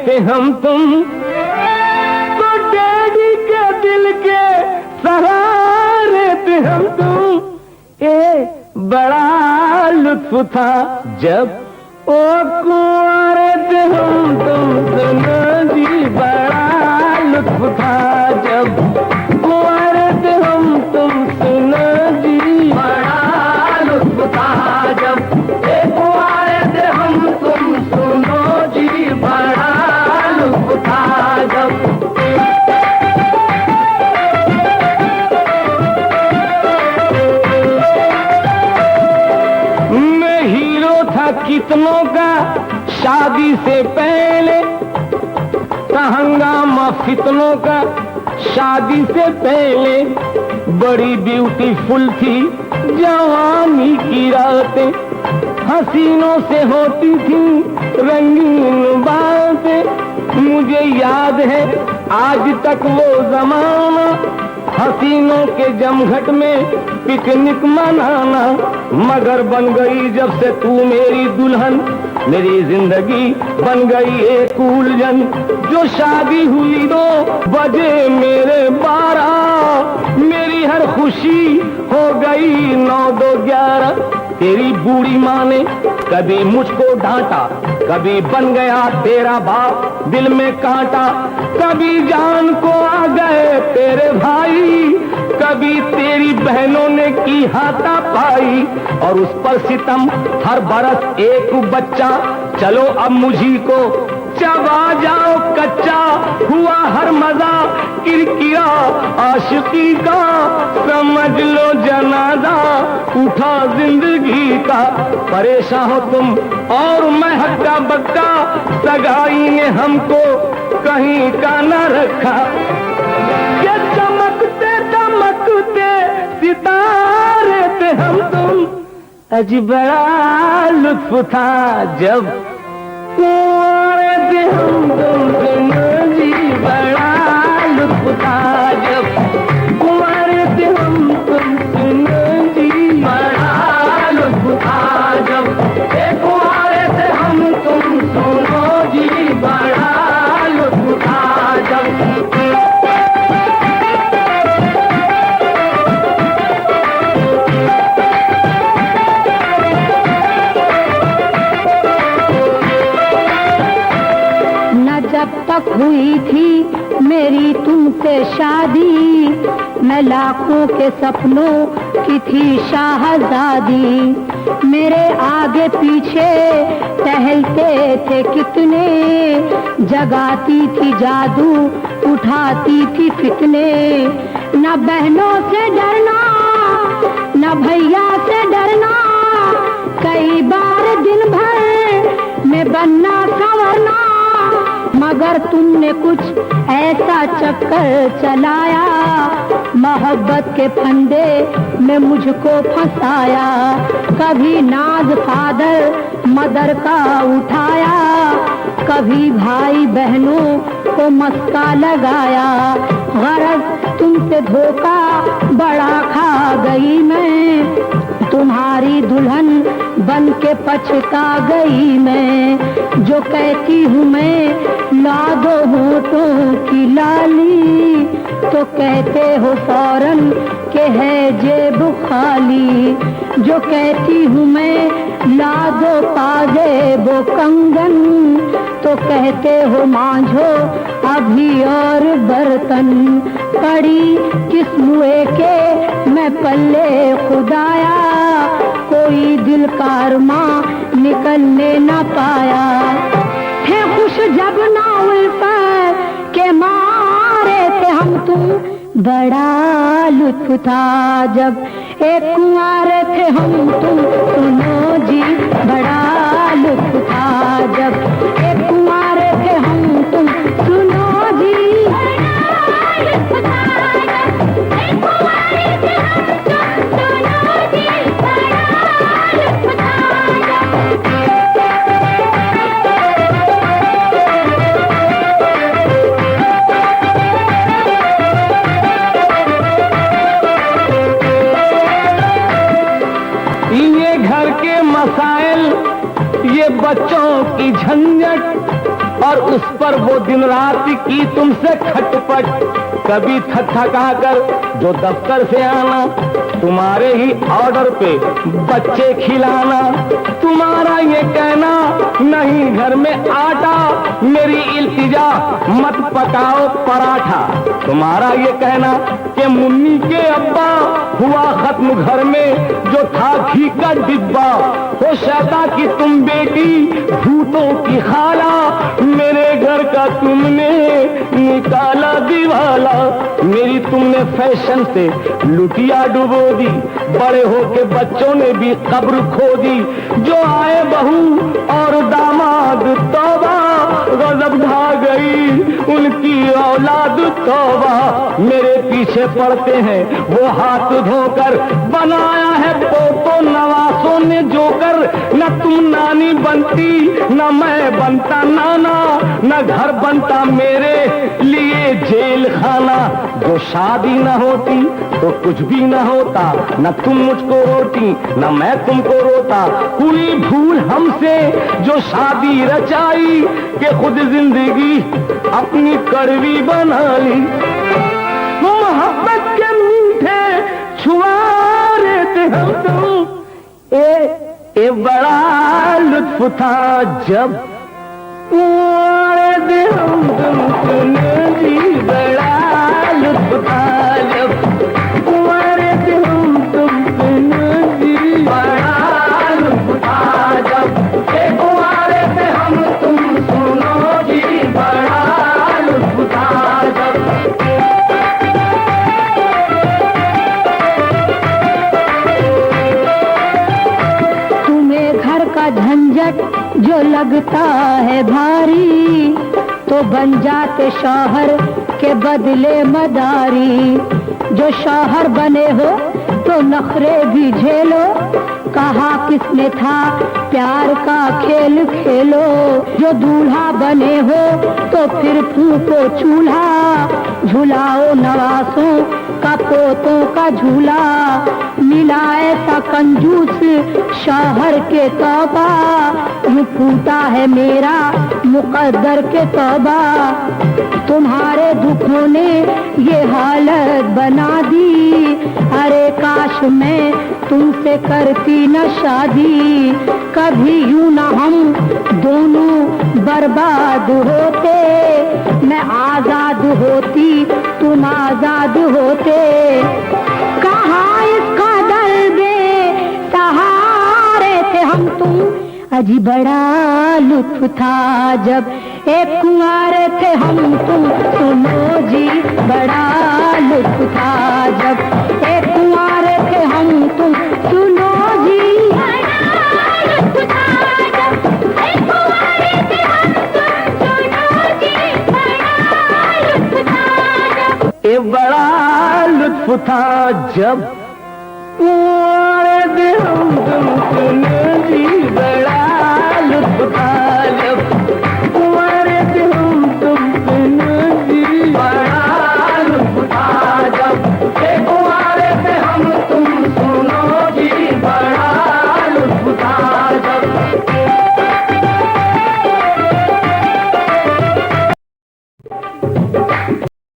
थे हम तुम, तो डैडी के दिल के सहारे थे हम तुम। बड़ा लुत्फ था जब ओ कुंवारे थे हम तुम, सुनो जी बड़ा लुत्फ था जब कुंवारे थे हम तुम, सुनो जी बड़ा लुत्फ था जब कुंवारे थे हम तुम, सुनो जी बड़ा लुत्फ था जब। कितनों का शादी से पहले का हंगामा, फितनों का शादी से पहले। बड़ी ब्यूटीफुल थी जवानी की रातें, हसीनों से होती थी रंगीन बातें। मुझे याद है आज तक वो जमाना, हसीनों के जमघट में पिकनिक मनाना। मगर बन गई जब से तू मेरी दुल्हन, मेरी जिंदगी बन गई एक उलझन। जो शादी हुई 2 बजे मेरे 12, मेरी हर खुशी हो गई 9-2-11। तेरी बूढ़ी माँ ने कभी मुझको डांटा, कभी बन गया तेरा बाप दिल में कांटा। कभी जान को आ गए तेरे भाई, कभी तेरी बहनों ने की हाथापाई। और उस पर सितम हर बरस एक बच्चा, चलो अब मुझी को चबा जाओ कच्चा। हुआ हर मजा किरकिरा आशिकी का, समझ लो जनाजा उठा जिंदगी का। परेशान हो तुम और मैं हक्का बक्का, सगाई ने हमको कहीं का न रखा। ये चमकते दमकते सितारे थे हम तुम, अजी बड़ा लुत्फ था जब कुंवारे थे हम तुम, सुनो जी बड़ा लुत्फ था जब कुंवारे थे हम तुम, सुनो जी बड़ा लुत्फ था जब कुंवारे थे हम तुम, सुनो जी बड़ा लुत्फ था जब। जब तक हुई थी मेरी तुमसे शादी, मैं लाखों के सपनों की थी शाहजादी। मेरे आगे पीछे टहलते थे कितने, जगाती थी जादू उठाती थी फितने। न बहनों से डरना न भैया से डरना, कई बार दिन भर में बनना संवरना। मगर तुमने कुछ ऐसा चक्कर चलाया, मोहब्बत के फंदे में मुझको फंसाया। कभी नाज फादर मदर का उठाया, कभी भाई बहनों को मस्का लगाया। गरज तुमसे धोखा बड़ा खा गई मैं, तुम्हारी दुल्हन बन के पछता गई मैं। जो कहती हूँ मैं ला दो होठों की लाली, तो कहते हो फौरन के है जेब खाली। जो कहती हूँ मैं ला दो पाजेबो कंगन, तो कहते हो मांझो अभी और बर्तन। पड़ी किस मुए के मैं पल्ले खुदाया, कोई दिल का अरमां निकलने न पाया। थे खुश जब ना उल्फत के मारे थे हम तुम, बड़ा लुत्फ था जब एक कुंवारे थे हम तुम, सुनो जी बड़ा लुत्फ था जब एक कुंवारे थे हम तुम, सुनो जी बड़ा लुत्फ था जब एक कुंवारे थे हम तुम, सुनो जी बड़ा लुत्फ था जब। ये घर के मसाइल, ये बच्चों की झंझट, और उस पर वो दिन रात की तुमसे खटपट, कभी थका कर जो दफ्तर से आना, तुम्हारे ही ऑर्डर पे बच्चे खिलाना, तुम्हारा ये कहना नहीं घर में आटा, मेरी इल्तिजा मत पकाओ पराठा, तुम्हारा ये कहना कि मुन्नी के अब्बा हुआ खत्म घर में जो था घी का डिब्बा, वो शैता की तुम बेटी भूतों की खाला, मेरे घर का तुमने निकाला दिवाला, मेरी तुमने फैशन से लुटिया डुबो दी, बड़े होके बच्चों ने भी कब्र खो दी, जो आए बहू और दामाद तौबा, गजब ढा गई उनकी औलाद तौबा, मेरे पीछे पड़ते हैं वो हाथ धोकर, बनाया है पोतो नवासों ने जोकर, न तुम नानी बनती न मैं बनता नाना, न घर बनता मेरे लिए जेल खाना, जो शादी न होती तो कुछ भी न होता, न तुम मुझको रोती न मैं तुमको रोता, हुई भूल हमसे जो शादी रचाई कि खुद जिंदगी अपनी कड़वी बना ली, मोहब्बत के मीठे छुआरे थे हम तुम, ए बड़ा लुत्फ था जब कुंवारे हम तुमने जी, बड़ा लुत्फ था जब कुंवारे हम तुमने जी, बड़ा लुत्फ था जब कुंवारे हम तुम सुनो जी, बड़ा लुत्फ था जब। झंझट जो लगता है भारी, तो बन जाते शौहर के बदले मदारी, जो शौहर बने हो तो नखरे भी झेलो, कहा किसने था प्यार का खेल खेलो, जो दूल्हा बने हो तो फिर फूको चूल्हा, झुलाओ नवासों का पोतों का झूला, मिला ऐसा कंजूस शौहर के तौबा, यूं फूटा है मेरा मुकद्दर के तौबा, तुम्हारे दुखों ने ये हालत बना दी, अरे काश मैं तुमसे करती न शादी, कभी यूं न हम दोनों बर्बाद होते, मैं आजाद होती तुम आजाद होते, कहाँ इसका दर्द सहारे थे हम तुम, अजी बड़ा लुत्फ था जब एक कुंवारे थे हम तुम, सुनो जी बड़ा लुत्फ था जब एक कुंवारे थे हम तुम, सुनो जी बड़ा लुत्फ था जब एक कुंवारे थे हम तुम, सुनो जी बड़ा लुत्फ था जब, ये बड़ा लुत्फ था जब कुंवारे थे हम तुम, सुनो जी बड़ा